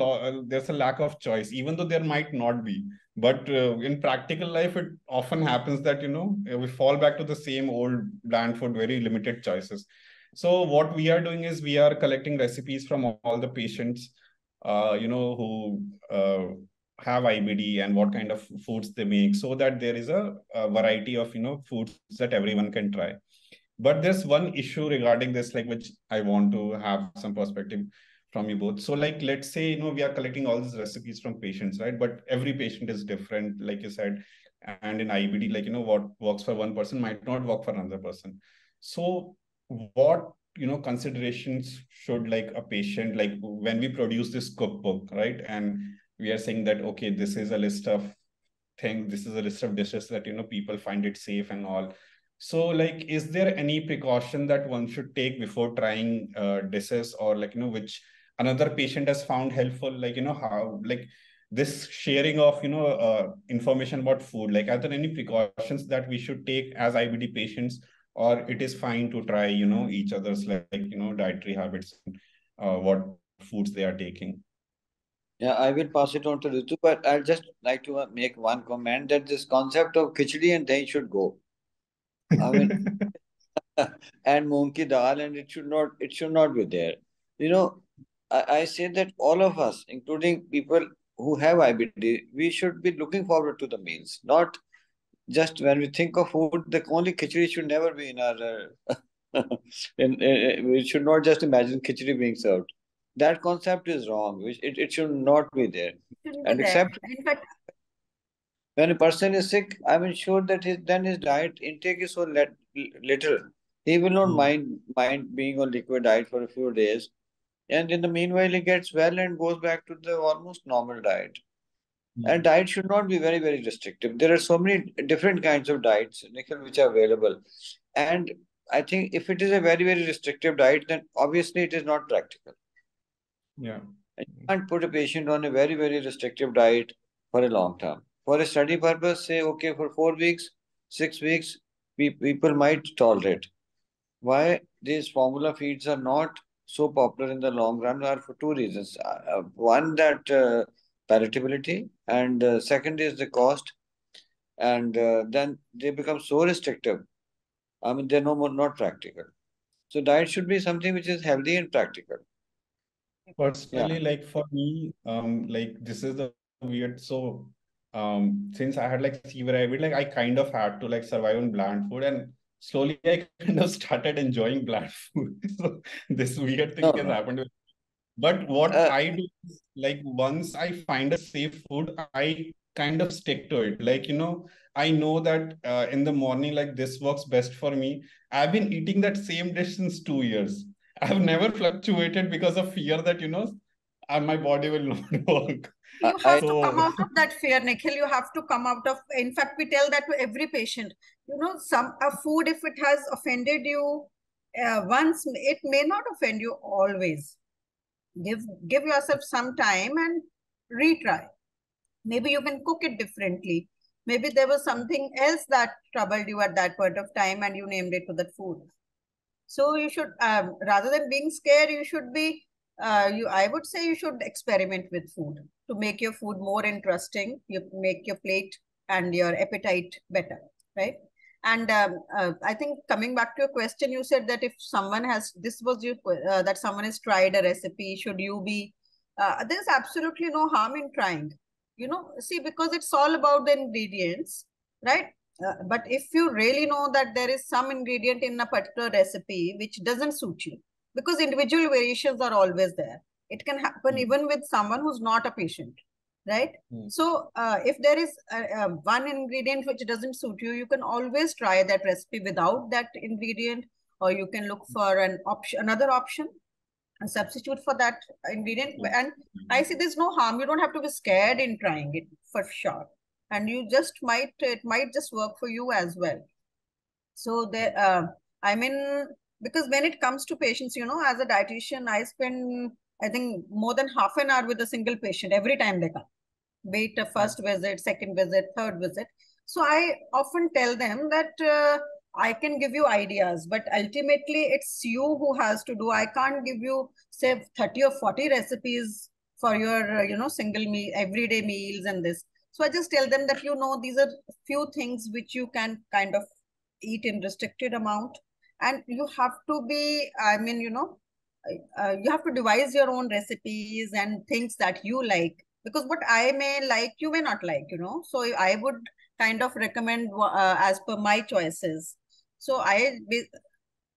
D: lack of choice, even though there might not be, but in practical life it often happens that we fall back to the same old bland food, very limited choices. So what we are doing is we are collecting recipes from all the patients who have IBD and what kind of foods they make, so that there is a variety of foods that everyone can try. But there's one issue regarding this, like which I want to have some perspective from you both. So like let's say we are collecting all these recipes from patients, right? But every patient is different, like you said, and in IBD, like what works for one person might not work for another person. So what considerations should like a patient, like when we produce this cookbook, right? And we are saying that, okay, this is a list of things, this is a list of dishes that people find it safe and all. So like, is there any precaution that one should take before trying dishes, or like which another patient has found helpful, like how, like this sharing of information about food, like are there any precautions that we should take as IBD patients, or it is fine to try each other's like dietary habits, what foods they are taking?
B: Yeah, I will pass it on to Ritu, but I'd just like to make one comment that this concept of khichdi and dahi should go. I mean, and moong ki dal, and it should not be there. I say that all of us, including people who have IBD, we should be looking forward to the meals, not just when we think of food. The only khichdi should never be in our. We should not just imagine khichdi being served. That concept is wrong. It should not be there. And except
C: in fact,
B: when a person is sick, I'm sure that his diet intake is so little. He will not mind being on liquid diet for a few days. And in the meanwhile, he gets well and goes back to the almost normal diet. And diet should not be very, very restrictive. There are so many different kinds of diets, Nikhil, which are available. And I think if it is a very, very restrictive diet, then obviously it is not practical.
D: Yeah.
B: And you can't put a patient on a very, very restrictive diet for a long term. For a study purpose, say, okay, for 4 weeks, 6 weeks, people might tolerate. Why these formula feeds are not so popular in the long run are for two reasons. One, that palatability, and second is the cost. And then they become so restrictive. I mean, they're no more not practical. So diet should be something which is healthy and practical.
D: Personally, like for me, like this is the weird. So, since I had like severe IBD, like I kind of had to like survive on bland food, and slowly I kind of started enjoying bland food. So this weird thing has happened with. But what I do is, like once I find a safe food, I kind of stick to it. Like, I know that in the morning, like this works best for me. I've been eating that same dish since 2 years. I've never fluctuated because of fear that, my body will not work.
C: You have to come
D: So,
C: out of that fear, Nikhil. You have to come out of, in fact, we tell that to every patient. A food, if it has offended you once, it may not offend you always. Give yourself some time and retry. Maybe you can cook it differently. Maybe there was something else that troubled you at that point of time and you named it to that food. So you should, rather than being scared, you should be, I would say you should experiment with food to make your food more interesting. You make your plate and your appetite better, right? And I think coming back to your question, you said that if someone has, that someone has tried a recipe, should you be, there's absolutely no harm in trying. See, because it's all about the ingredients, right? But if you really know that there is some ingredient in a particular recipe which doesn't suit you, because individual variations are always there. It can happen even with someone who's not a patient, right? So if there is one ingredient which doesn't suit you, you can always try that recipe without that ingredient, or you can look for another option, a substitute for that ingredient. And I see there's no harm. You don't have to be scared in trying it, for sure. And it might just work for you as well. So because when it comes to patients, as a dietitian, I spend, I think, more than half an hour with a single patient every time they come. Be it a first visit, second visit, third visit. So I often tell them that I can give you ideas, but ultimately it's you who has to do. I can't give you, say, 30 or 40 recipes for your, single meal, everyday meals and this. So I just tell them that, these are few things which you can kind of eat in restricted amount. And you have to be, you have to devise your own recipes and things that you like. Because what I may like, you may not like, So I would kind of recommend as per my choices. So I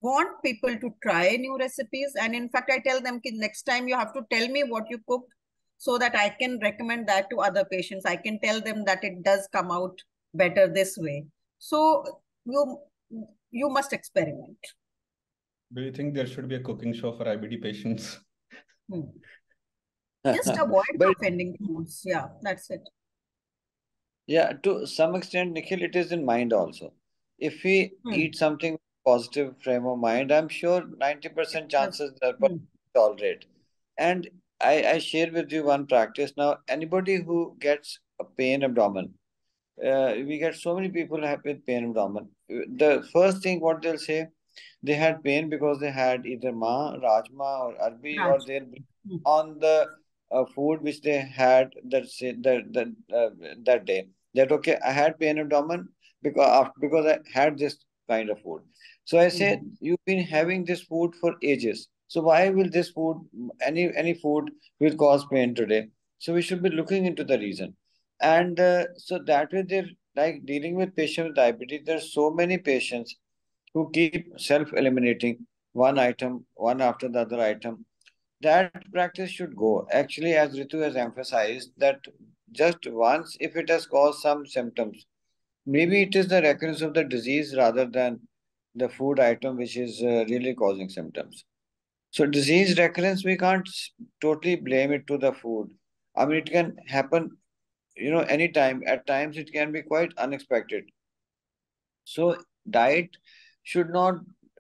C: want people to try new recipes. And in fact, I tell them, next time you have to tell me what you cooked so that I can recommend that to other patients. I can tell them that it does come out better this way. So you must experiment.
D: do you think there should be a cooking show for IBD patients?
C: Just avoid offending foods. Yeah, that's it.
B: Yeah, to some extent, Nikhil, it is in mind also. If we eat something with positive frame of mind, I'm sure 90% chances that we tolerate. And I share with you one practice now. Anybody who gets a pain abdomen, we get so many people with pain abdomen. The first thing what they'll say, they had pain because they had either rajma or arbi, or they'll be on the food which they had that day. That okay, I had pain abdomen because I had this kind of food. So I say, you've been having this food for ages. So why will this food, any food, will cause pain today? So we should be looking into the reason. And so that way, they're like dealing with patients with diabetes. There's so many patients who keep self-eliminating one item, one after the other item. That practice should go. Actually, as Ritu has emphasized, that just once, if it has caused some symptoms, maybe it is the recurrence of the disease rather than the food item which is really causing symptoms. So disease recurrence, we can't totally blame it to the food. I mean, it can happen, anytime. At times, it can be quite unexpected. So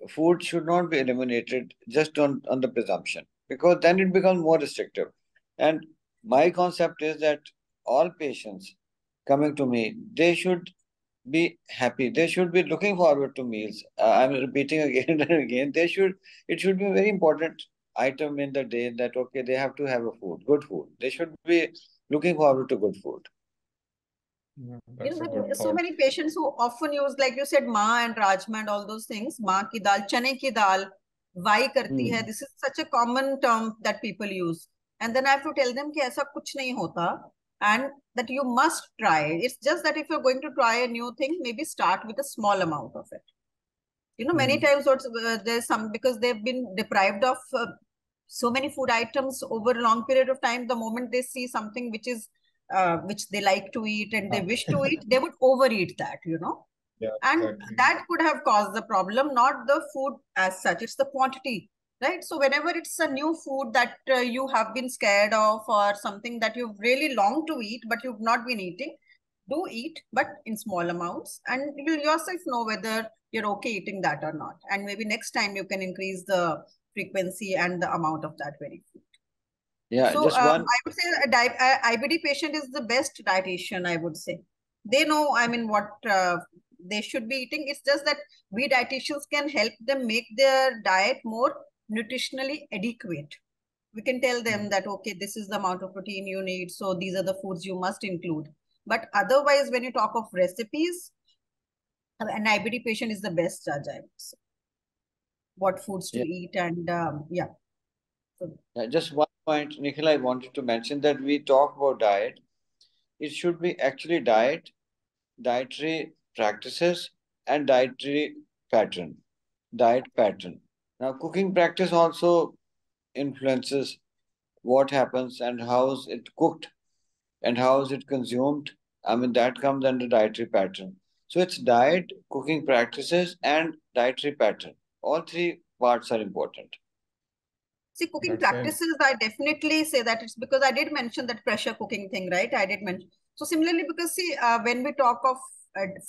B: food should not be eliminated just on the presumption, because then it becomes more restrictive. And my concept is that all patients coming to me, they should be happy. They should be looking forward to meals. I'm repeating again and again. It should be a very important item in the day that, okay, they have to have a food, good food. They should be looking forward to good food.
D: Yeah,
C: There
D: that's a
C: are
D: good
C: so
D: thought.
C: many patients who often use, like you said, ma and rajma and all those things. Ma ki dal, chane ki dal, vai karti hai. This is such a common term that people use. And then I have to tell them ki aisa kuch nahi hota, and that you must try. It's just that if you're going to try a new thing, maybe start with a small amount of it. Many times there's some, because they've been deprived of so many food items over a long period of time. The moment they see something which is which they like to eat and they wish to eat, they would overeat that, you know.
D: Yeah,
C: And
D: exactly.
C: that could have caused the problem, not the food as such, it's the quantity, right? So whenever it's a new food that you have been scared of, or something that you've really longed to eat, but you've not been eating, do eat, but in small amounts, and you will yourself know whether you're okay eating that or not. And maybe next time you can increase the frequency and the amount of that very food.
B: Yeah,
C: So
B: just one.
C: I would say IBD patient is the best dietitian, I would say. They know, I mean, what they should be eating. It's just that we dietitians can help them make their diet more nutritionally adequate. We can tell them that, okay, this is the amount of protein you need, so these are the foods you must include. But otherwise, when you talk of recipes, an IBD patient is the best judge, I would say. What foods to eat, and yeah. So,
B: Just one point, Nikhil, I wanted to mention that we talk about diet. It should be actually diet, dietary practices, and dietary pattern, diet pattern. Now, cooking practice also influences what happens and how is it cooked and how is it consumed. I mean, that comes under dietary pattern. So it's diet, cooking practices, and dietary pattern. All three parts are important.
C: see, cooking
D: That's right.
C: practices, I definitely say that it's because I did mention that pressure cooking thing, right? I did mention. So similarly, because see, when we talk of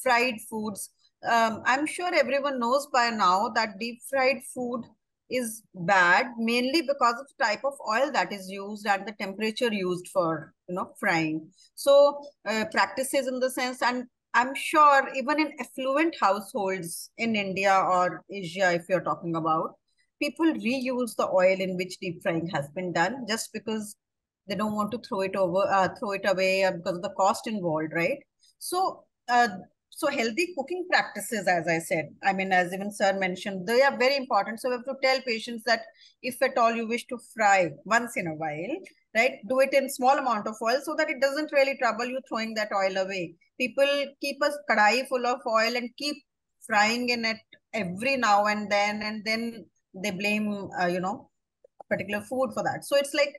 C: fried foods, I'm sure everyone knows by now that deep fried food is bad, mainly because of the type of oil that is used and the temperature used for, you know, frying. So practices in the sense, and I'm sure even in affluent households in India or Asia, if you're talking about, people reuse the oil in which deep frying has been done, just because they don't want to throw it away because of the cost involved, right? So so healthy cooking practices, as I said, I mean, as even sir mentioned, they are very important. So we have to tell patients that if at all you wish to fry once in a while, right, do it in small amount of oil so that it doesn't really trouble you throwing that oil away. People keep a kadai full of oil and keep frying in it every now and then they blame, you know, particular food for that. So it's like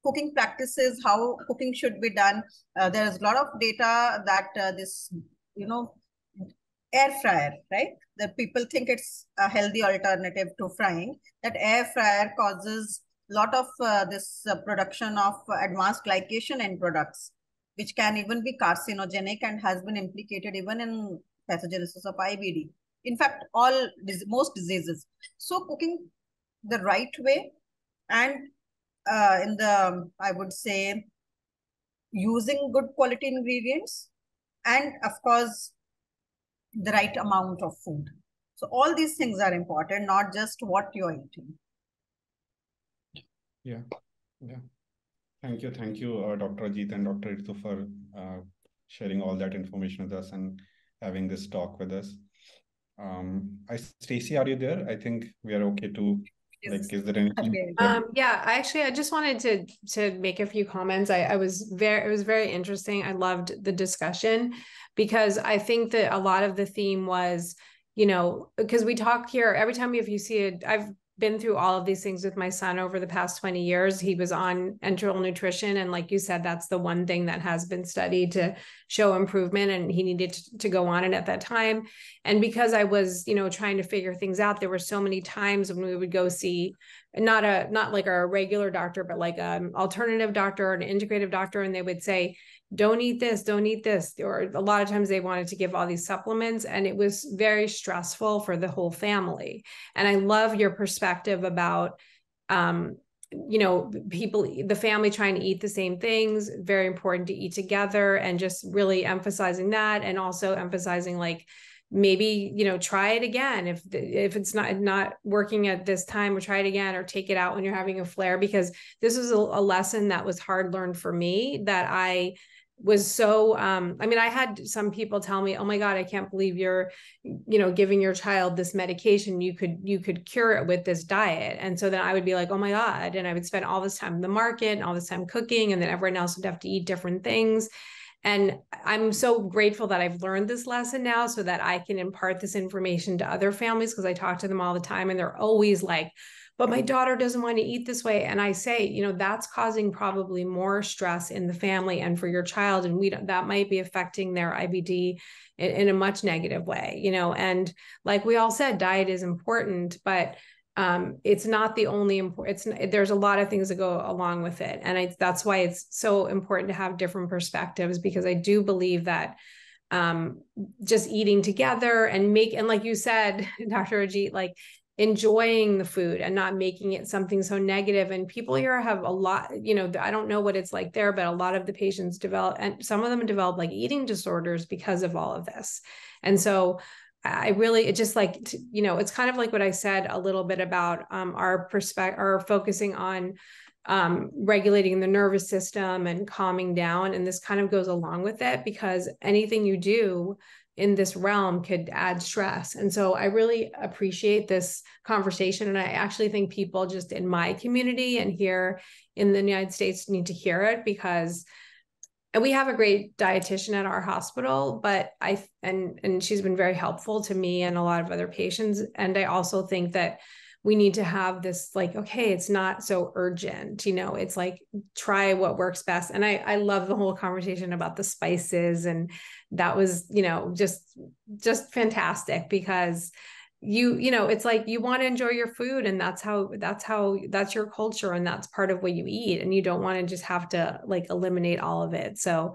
C: cooking practices, how cooking should be done. There's a lot of data that this, you know, air fryer, right? That people think it's a healthy alternative to frying. That air fryer causes a lot of this production of advanced glycation end products, which can even be carcinogenic and has been implicated even in pathogenesis of IBD. In fact, most diseases. So cooking the right way and in the, I would say, using good quality ingredients, and of course, the right amount of food. So all these things are important, not just what you're eating.
D: Yeah. Thank you, Dr. Ajit and Dr. Ritu for sharing all that information with us and having this talk with us. Stacey, are you there? I think we are okay to, like, is there anything?
C: Okay.
A: Yeah, I just wanted to make a few comments. It was very interesting. I loved the discussion because I think that a lot of the theme was, you know, because we talk here every time if you see it, I've been through all of these things with my son over the past 20 years. He was on enteral nutrition. And like you said, that's the one thing that has been studied to show improvement, and he needed to go on it at that time. And because I was, you know, trying to figure things out, there were so many times when we would go see not like a regular doctor, but like an alternative doctor or an integrative doctor. And they would say, don't eat this, don't eat this. Or a lot of times they wanted to give all these supplements, and it was very stressful for the whole family. And I love your perspective about, you know, the family trying to eat the same things, very important to eat together, and just really emphasizing that. And also emphasizing, like, maybe, you know, try it again. If it's not working at this time, or try it again, or take it out when you're having a flare, because this is a lesson that was hard learned for me, that I was so, I mean, I had some people tell me, oh my God, I can't believe you're, you know, giving your child this medication. You could cure it with this diet. And so then I would be like, oh my God. And I would spend all this time in the market and all this time cooking, and then everyone else would have to eat different things. And I'm so grateful that I've learned this lesson now, so that I can impart this information to other families, because I talk to them all the time and they're always like, but my daughter doesn't want to eat this way. And I say, you know, that's causing probably more stress in the family and for your child. And that might be affecting their IBD in a much negative way, you know. And like we all said, diet is important, but it's not the only important. There's a lot of things that go along with it. And that's why it's so important to have different perspectives, because I do believe that just eating together and like you said, Dr. Ajit, like enjoying the food and not making it something so negative. And people here have a lot, you know, I don't know what it's like there, but a lot of the patients develop, and some of them develop like eating disorders because of all of this. And so it just like, you know, it's kind of like what I said a little bit about our focusing on regulating the nervous system and calming down. And this kind of goes along with it, because anything you do in this realm could add stress. And so I really appreciate this conversation. And I actually think people just in my community and here in the United States need to hear it, because and we have a great dietitian at our hospital, but and she's been very helpful to me and a lot of other patients. And I also think that we need to have this, like, okay, it's not so urgent, you know, it's like, try what works best. And I love the whole conversation about the spices. And that was, you know, just fantastic, because you know, it's like you want to enjoy your food, and that's your culture, and that's part of what you eat, and you don't want to just have to like eliminate all of it. So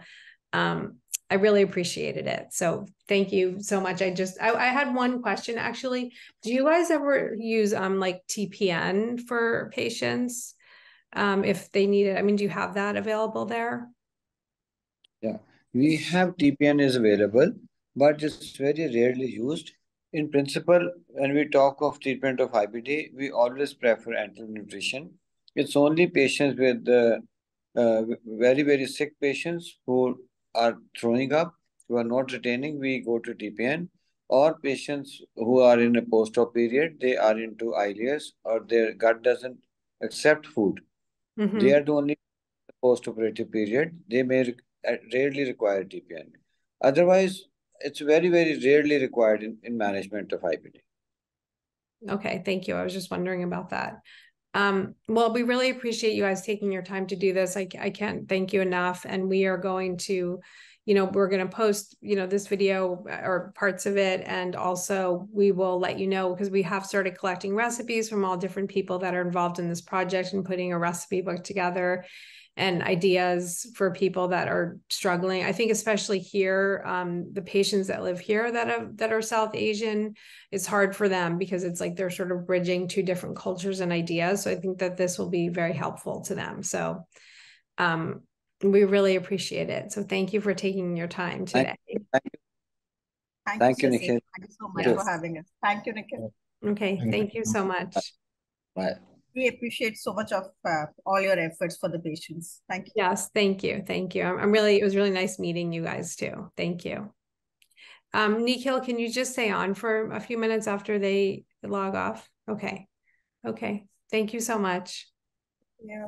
A: I really appreciated it. So thank you so much. I had one question actually. Do you guys ever use like TPN for patients if they need it? I mean, do you have that available there?
B: Yeah, we have TPN is available, but it's very rarely used. In principle, when we talk of treatment of IBD, we always prefer enteral nutrition. It's only patients with very, very sick patients who are throwing up, who are not retaining, we go to TPN. Or patients who are in a post-op period, they are into ileus, or their gut doesn't accept food.
A: Mm-hmm.
B: They are the only post-operative period. They may rarely require TPN. Otherwise, it's very, very rarely required in management of IBD.
A: Okay, thank you. I was just wondering about that. Well, we really appreciate you guys taking your time to do this. I can't thank you enough. And we are going to, you know, we're going to post, you know, this video or parts of it. And also we will let you know, because we have started collecting recipes from all different people that are involved in this project and putting a recipe book together, and ideas for people that are struggling. I think especially here, the patients that live here that are South Asian, it's hard for them, because it's like they're sort of bridging two different cultures and ideas. So I think that this will be very helpful to them. So we really appreciate it. So thank you for taking your time today.
B: Thank you, Nikhil.
C: Thank you so much for having us. Thank you, Nikhil.
A: Okay, thank you so much.
B: Bye.
C: We appreciate so much of all your efforts for the patients. Thank you.
A: Yes, thank you. Thank you. It was really nice meeting you guys too. Thank you. Nikhil, can you just stay on for a few minutes after they log off? Okay. Okay. Thank you so much.
C: Yeah.